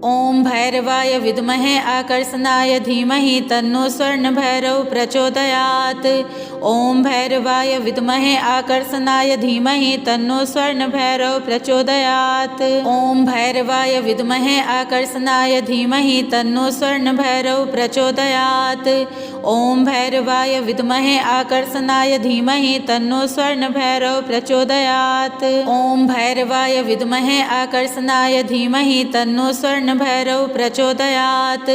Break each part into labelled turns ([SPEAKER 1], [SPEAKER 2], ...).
[SPEAKER 1] ॐ भैरवाय विद्महे आकर्षणाय धीमहि तन्नो स्वर्णभैरव प्रचोदयात्। ॐ भैरवाय विद्महे आकर्षणाय धीमहि तन्नो स्वर्णभैरव प्रचोदयात्। ॐ भैरवाय विद्महे आकर्षणाय धीमहि तन्नो स्वर्णभैरव प्रचोदयात्। ॐ भैरवाय विद्महे आकर्षणाय धीमहि तन्नो स्वर्णभैरव प्रचोदयात्। ॐ भैरवाय विद्महे आकर्षणाय धीमहि तन्नो स्वर्णभैरव प्रचोदयात्।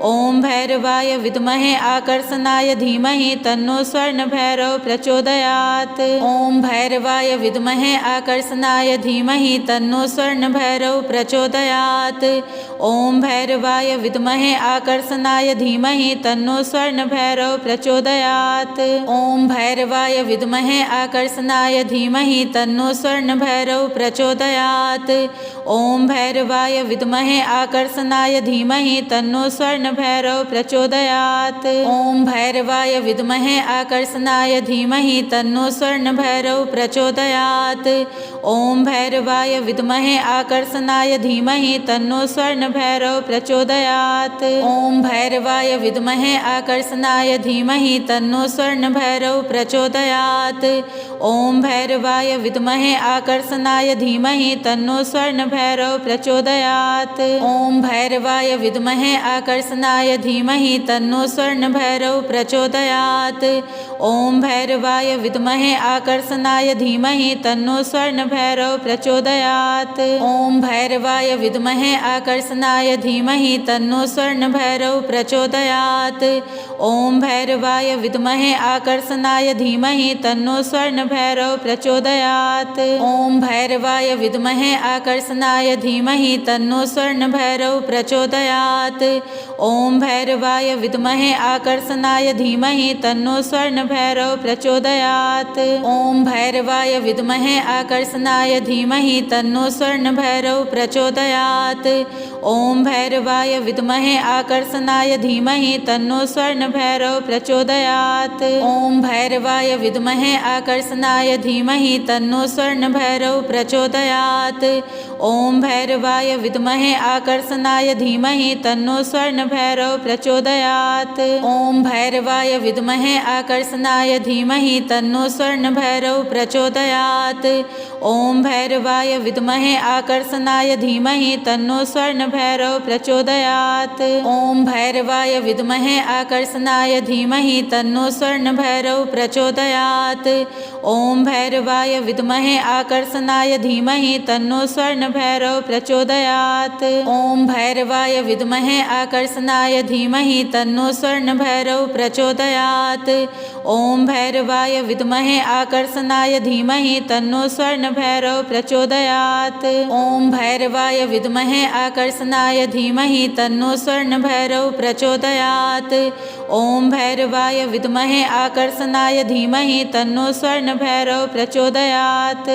[SPEAKER 1] ॐ भैरवाय विद्महे आकर्षणाय धीमहि तन्नो स्वर्णभैरव प्रचोदयात्। ॐ भैरवाय विद्महे आकर्षणाय धीमहि तन्नो स्वर्णभैरव प्रचोदयात्। ॐ भैरवाय विद्महे आकर्षणाय धीमहि तन्नो स्वर्णभैरव प्रचोदयात्। ॐ भैरवाय विद्महे आकर्षणाय धीमहि तन्नो स्वर्णभैरव प्रचोदयात्। ॐ भैरवाय विद्महे आकर्षणाय धीमहि तन्नो स्वर्णभैरव प्रचोदयात्। ॐ भैरवाय विद्महे आकर्षणाय धीमहि तन्नो स्वर्णभैरव प्रचोदयात्। ॐ भैरवाय विद्महे आकर्षणाय धीमहि तन्नो स्वर्णभैरव प्रचोदयात्। ॐ भैरवाय विद्महे आकर्षणाय धीमहि तन्नो स्वर्णभैरव प्रचोदयात्। ॐ भैरवाय विद्महे आकर्षणाय धीमहि तन्नो स्वर्णभैरव प्रचोदयात्। ॐ भैरवाय विद्महे आकर्षणाय धीमहि तन्नो स्वर्णभैरव प्रचोदयात्। ॐ भैरवाय विद्महे आकर्षणाय धीमहि तन्नो स्वर्णभैरव प्रचोदयात्। ॐ भैरवाय विद्महे आकर्षणाय धीमहि तन्नो स्वर्णभैरव प्रचोदयात्। ॐ भैरवाय विद्महे आकर्षणाय धीमहि तन्नो स्वर्णभैरव प्रचोदयात्। ॐ भैरवाय विद्महे आकर्षणाय धीमहि तन्नो स्वर्णभैरव प्रचोदयात्। ॐ भैरवाय विद्महे आकर्षणाय धीमहि तन्नो स्वर्णभैरव प्रचोदयात्। ॐ भैरवाय विद्महे आकर्षणाय धीमहि तन्नो स्वर्णभैरव प्रचोदयात्। ॐ भैरवाय विद्महे आकर्षणाय धीमहि तन्नो स्वर्णभैरव प्रचोदयात्। ॐ भैरवाय विद्महे आकर्षणाय धीमहि तन्नो स्वर्णभैरव प्रचोदयात्। ॐ भैरवाय विद्महे आकर्षणाय धीमहि तन्नो स्वर्णभैरव प्रचोदयात्। ॐ भैरवाय विद्महे आकर्षणाय धीमहि तन्नो स्वर्णभैरव प्रचोदयात्। ॐ भैरवाय विद्महे आकर्षणाय धीमहि तन्नो स्वर्णभैरव प्रचोदयात्। ॐ भैरवाय विद्महे आकर्षणाय धीमहि तन्नो स्वर्णभैरव प्रचोदयात्। ॐ भैरवाय विद्महे आकर्षणाय धीमहि तन्नो स्वर्णभैरव प्रचोदयात्। ॐ भैरवाय विद्महे आकर्षणाय धीमहि तन्नो स्वर्णभैरव प्रचोदयात्। ॐ भैरवाय विद्महे आकर्षणाय धीमहि तन्नो स्वर्णभैरव प्रचोदयात्। ॐ भैरवाय विद्महे आकर्षणाय धीमहि तन्नो स्वर्णभैरव प्रचोदयात्। ॐ भैरवाय विद्महे आकर्षणाय धीमहि तन्नो स्वर्णभैरव प्रचोदयात्। ॐ भैरवाय विद्महे आकर्षणाय धीमहि तन्नो स्वर्णभैरव प्रचोदयात्।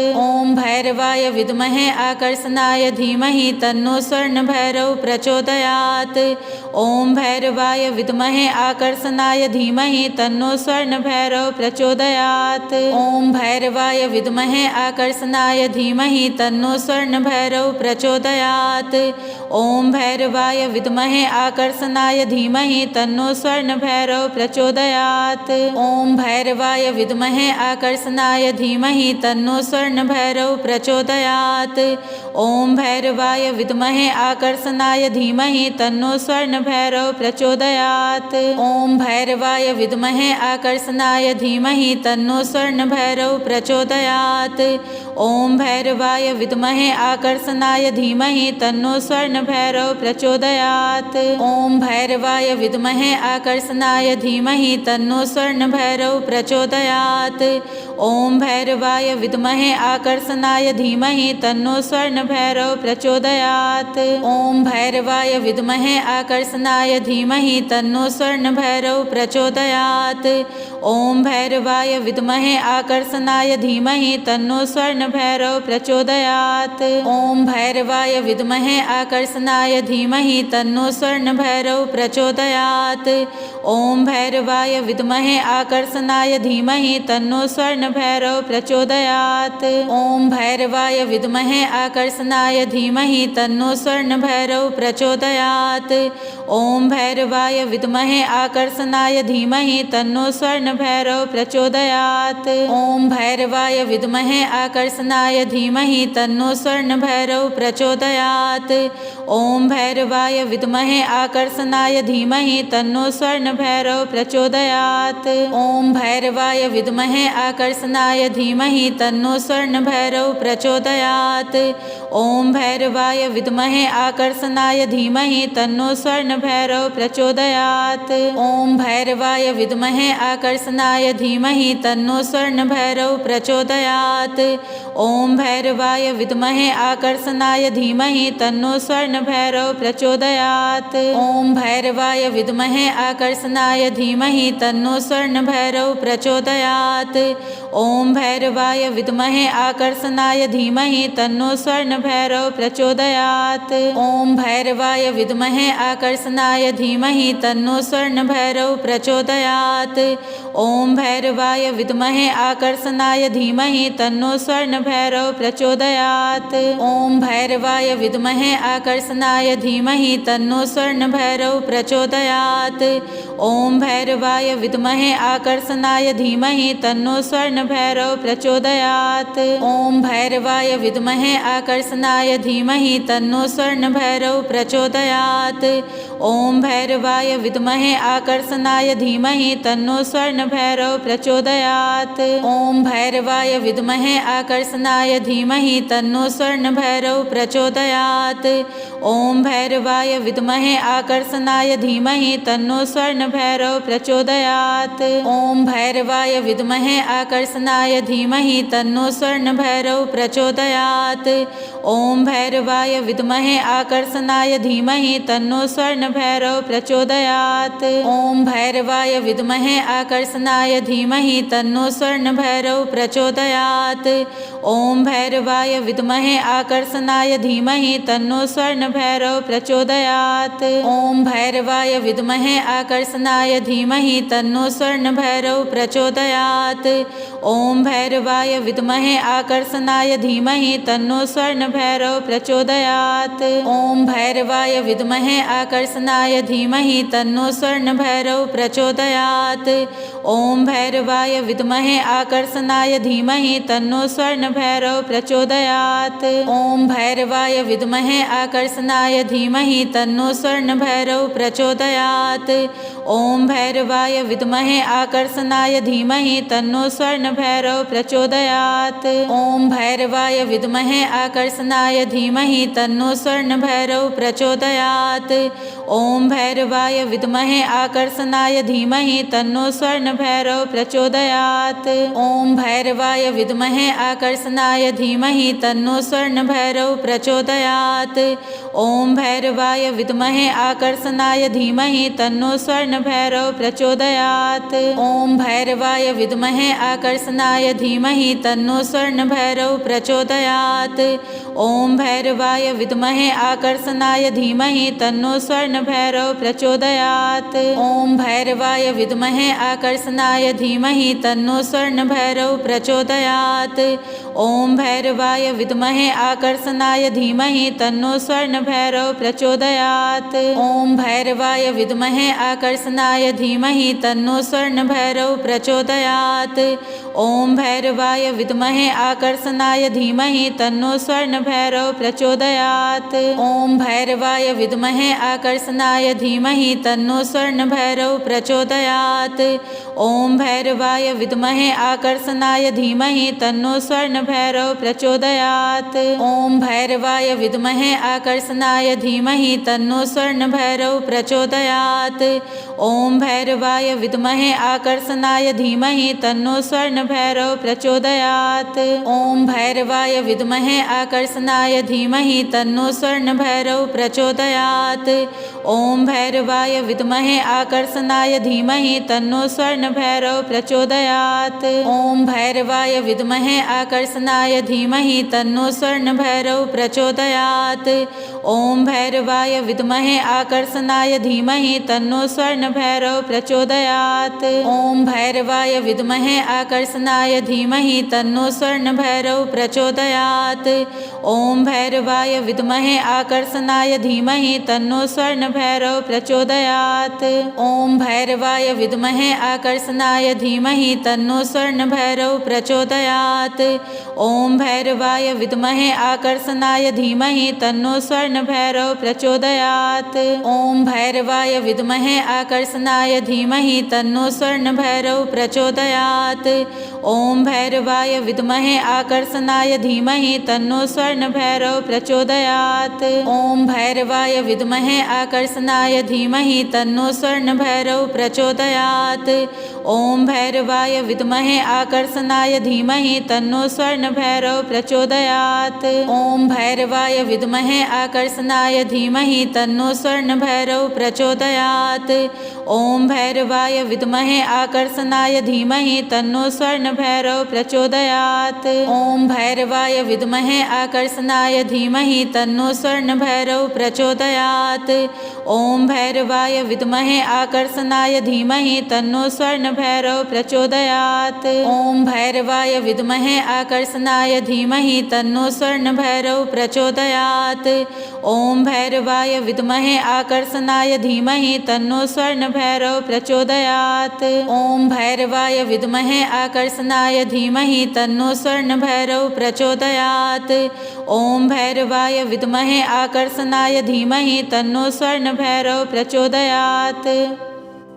[SPEAKER 1] ॐ भैरवाय विद्महे आकर्षणाय धीमहि तन्नो स्वर्णभैरव प्रचोदयात्। ॐ भैरवाय विद्महे आकर्षणाय धीमहि तन्नो स्वर्णभैरव प्रचोदयात्। ॐ भैरवाय विद्महे आकर्षणाय धीमहि तन्नो स्वर्णभैरव प्रचोदयात्। ॐ भैरवाय विद्महे आकर्षणाय धीमहि तन्नो स्वर्णभैरव प्रचोदयात्। ॐ भैरवाय विद्महे आकर्षणाय धीमहि तन्नो स्वर्णभैरव प्रचोदयात्। ॐ भैरवाय विद्महे आकर्षणाय धीमहि तन्नो स्वर्णभैरव प्रचोदयात्। ॐ भैरवाय विद्महे आकर्षणाय धीमहि तन्नो स्वर्णभैरव प्रचोदयात्। ॐ भैरवाय विद्महे आकर्षणाय धीमहि तन्नो स्वर्णभैरव प्रचोदयात्। ॐ भैरवाय विद्महे आकर्षणाय धीमहि तन्नो स्वर्णभैरव प्रचोदयात्। ॐ भैरवाय विद्महे आकर्षणाय धीमहि तन्नो स्वर्णभैरव प्रचोदयात्। ॐ भैरवाय विद्महे आकर्षणाय धीमहि तन्नो स्वर्णभैरव प्रचोदयात्। ॐ भैरवाय विद्महे आकर्षणाय धीमहि तन्नो स्वर्णभैरव प्रचोदयात्। ॐ भैरवाय विद्महे आकर्षणाय धीमहि तन्नो स्वर्णभैरव प्रचोदयात्। ॐ भैरवाय विद्महे आकर्षणाय धीमहि तन्नो स्वर्णभैरव प्रचोदयात्। ॐ भैरवाय विद्महे आकर्षणाय धीमहि तन्नो स्वर्णभैरव प्रचोदयात्। ॐ भैरवाय विद्महे आकर्षणाय धीमहि तन्नो स्वर्णभैरव प्रचोदयात्। ॐ भैरवाय विद्महे आकर्षणाय धीमहि तन्नो स्वर्णभैरव प्रचोदयात्। ॐ भैरवाय विद्महे आकर्षणाय धीमहि तन्नो स्वर्णभैरव प्रचोदयात्। ॐ भैरवाय विद्महे आकर्षणाय धीमहि तन्नो स्वर्णभैरव प्रचोदयात्। ॐ भैरवाय विद्महे आकर्षणाय धीमहि तन्नो स्वर्णभैरव प्रचोदयात्। ॐ भैरवाय विद्महे आकर्षणाय धीमहि तन्नो स्वर्णभैरव प्रचोदयात्। ॐ भैरवाय विद्महे आकर्षणाय धीमहि तन्नो स्वर्णभैरव प्रचोदयात्। ॐ भैरवाय विद्महे आकर्षणाय धीमहि तन्नो स्वर्णभैरव प्रचोदयात्। ॐ भैरवाय विद्महे आकर्षणाय धीमहि तन्नो स्वर्णभैरव प्रचोदयात्। ॐ भैरवाय विद्महे आकर्षणाय धीमहि तन्नो स्वर्णभैरव प्रचोदयात्। ॐ भैरवाय विद्महे आकर्षणाय धीमहि तन्नो स्वर्णभैरव प्रचोदयात्। ॐ भैरवाय विद्महे आकर्षणाय धीमहि तन्नो स्वर्णभैरव प्रचोदयात्। ॐ भैरवाय विद्महे आकर्षणाय धीमहि तन्नो स्वर्णभैरव प्रचोदयात्। ॐ भैरवाय विद्महे आकर्षणाय धीमहि तन्नो स्वर्णभैरव प्रचोदयात्। ॐ भैरवाय विद्महे आकर्षणाय धीमहि तन्नो स्वर्णभैरव प्रचोदयात्। ॐ भैरवाय विद्महे आकर्षणाय धीमहि तन्नो स्वर्णभैरव प्रचोदयात्। ॐ भैरवाय विद्महे आकर्षणाय धीमहि तन्नो स्वर्णभैरव प्रचोदयात्। ॐ भैरवाय विद्महे आकर्षणाय धीमहि तन्नो स्वर्णभैरव प्रचोदयात्। ॐ भैरवाय विद्महे आकर्षणाय धीमहि तन्नो स्वर्णभैरव प्रचोदयात्। ॐ भैरवाय विद्महे आकर्षणाय धीमहि तन्नो स्वर्णभैरव प्रचोदयात्। ॐ भैरवाय विद्महे आकर्षणाय धीमहि तन्नो स्वर्णभैरव प्रचोदयात्। ॐ भैरवाय विद्महे आकर्षणाय धीमहि तन्नो स्वर्णभैरव प्रचोदयात्। ॐ भैरवाय विद्महे आकर्षणाय धीमहि तन्नो स्वर्णभैरव प्रचोदयात्। ॐ भैरवाय विद्महे आकर्षणाय धीमहि तन्नो स्वर्णभैरव प्रचोदयात्। ॐ भैरवाय विद्महे आकर्षणाय धीमहि तन्नो स्वर्णभैरव प्रचोदयात्। ॐ भैरवाय विद्महे आकर्षणाय धीमहि तन्नो स्वर्णभैरव प्रचोदयात्। ॐ भैरवाय विद्महे आकर्षणाय धीमहि तन्नो स्वर्णभैरव प्रचोदयात्। ॐ भैरवाय विद्महे आकर्षणाय धीमहि तन्नो स्वर्णभैरव प्रचोदयात्। ॐ भैरवाय विद्महे आकर्षणाय धीमहि तन्नो स्वर्णभैरव प्रचोदयात्। ॐ भैरवाय विद्महे आकर्षणाय धीमहि तन्नो स्वर्णभैरव प्रचोदयात्। ॐ भैरवाय विद्महे आकर्षणाय धीमहि तन्नो स्वर्णभैरव प्रचोदयात्। ॐ भैरवाय विद्महे आकर्षणाय धीमहि तन्नो स्वर्णभैरव प्रचोदयात्। ॐ भैरवाय विद्महे आकर्षणाय धीमहि तन्नो स्वर्णभैरव प्रचोदयात्। ॐ भैरवाय विद्महे आकर्षणाय धीमहि तन्नो स्वर्णभैरव प्रचोदयात्। ॐ भैरवाय विद्महे आकर्षणाय धीमहि तन्नो स्वर्णभैरव प्रचोदयात्। ॐ भैरवाय विद्महे आकर्षणाय धीमहि तन्नो स्वर्णभैरव प्रचोदयात्। ॐ भैरवाय विद्महे आकर्षणाय धीमहि तन्नो स्वर्णभैरव प्रचोदयात्। ॐ भैरवाय विद्महे आकर्षणाय धीमहि तन्नो स्वर्णभैरव प्रचोदयात्। ॐ भैरवाय विद्महे आकर्षणाय धीमहि तन्नो स्वर्णभैरव प्रचोदयात्। ॐ भैरवाय विद्महे आकर्षणाय धीमहि तन्नो स्वर्ण स्वर्णभैरव प्रचोदयात्। ॐ भैरवाय विद्महे आकर्षणाय धीमहि तन्नो स्वर्णभैरव प्रचोदयात्। ॐ भैरवाय विद्महे आकर्षणाय धीमहि तन्नो स्वर्णभैरव प्रचोदयात्। ॐ भैरवाय विद्महे आकर्षणाय धीमहि तन्नो स्वर्णभैरव प्रचोदयात्। ॐ भैरवाय विद्महे आकर्षणाय धीमहि तन्नो स्वर्णभैरव प्रचोदयात्। ॐ भैरवाय विद्महे आकर्षणाय धीमहि तन्नो स्वर्णभैरव प्रचोदयात्। ॐ भैरवाय विद्महे आकर्षणाय धीमहि तन्नो स्वर्णभैरव प्रचोदयात्। ॐ भैरवाय विद्महे आकर्षणाय धीमहि तन्नो स्वर्णभैरव प्रचोदयात्। ॐ भैरवाय विद्महे आकर्षणाय धीमहि तन्नो स्वर्णभैरव प्रचोदयात्। ॐ भैरवाय विद्महे आकर्षणाय धीमहि तन्नो स्वर्णभैरव प्रचोदयात्। ॐ भैरवाय विद्महे आकर्षणाय धीमहि तन्नो स्वर्णभैरव प्रचोदयात्। ॐ भैरवाय विद्महे आकर्षणाय धीमहि तन्नो स्वर्णभैरव प्रचोदयात्। ॐ भैरवाय विद्महे आकर्षणाय धीमहि तन्नो स्वर्णभैरव प्रचोदयात्। ॐ भैरवाय विद्महे आकर्षणाय धीमहि तन्नो स्वर्णभैरव प्रचोदयात्। ॐ भैरवाय विद्महे आकर्षणाय धीमहि तन्नो स्वर्णभैरव प्रचोदयात्। ॐ भैरवाय विद्महे आकर्षणाय धीमहि तन्नो स्वर्णभैरव प्रचोदयात्। ॐ भैरवाय विद्महे आकर्षणाय धीमहि तन्नो स्वर्णभैरव प्रचोदयात्। ॐ भैरवाय विद्महे आकर्षणाय धीमहि तन्नो स्वर्णभैरव प्रचोदयात्। ॐ भैरवाय विद्महे आकर्षणाय धीमहि तन्नो स्वर्णभैरव प्रचोदयात्। ॐ भैरवाय विद्महे आकर्षणाय धीमहि तन्नो स्वर्णभैरव प्रचोदयात्। ॐ भैरवाय विद्महे आकर्षणाय धीमहि तन्नो स्वर्णभैरव प्रचोदयात्।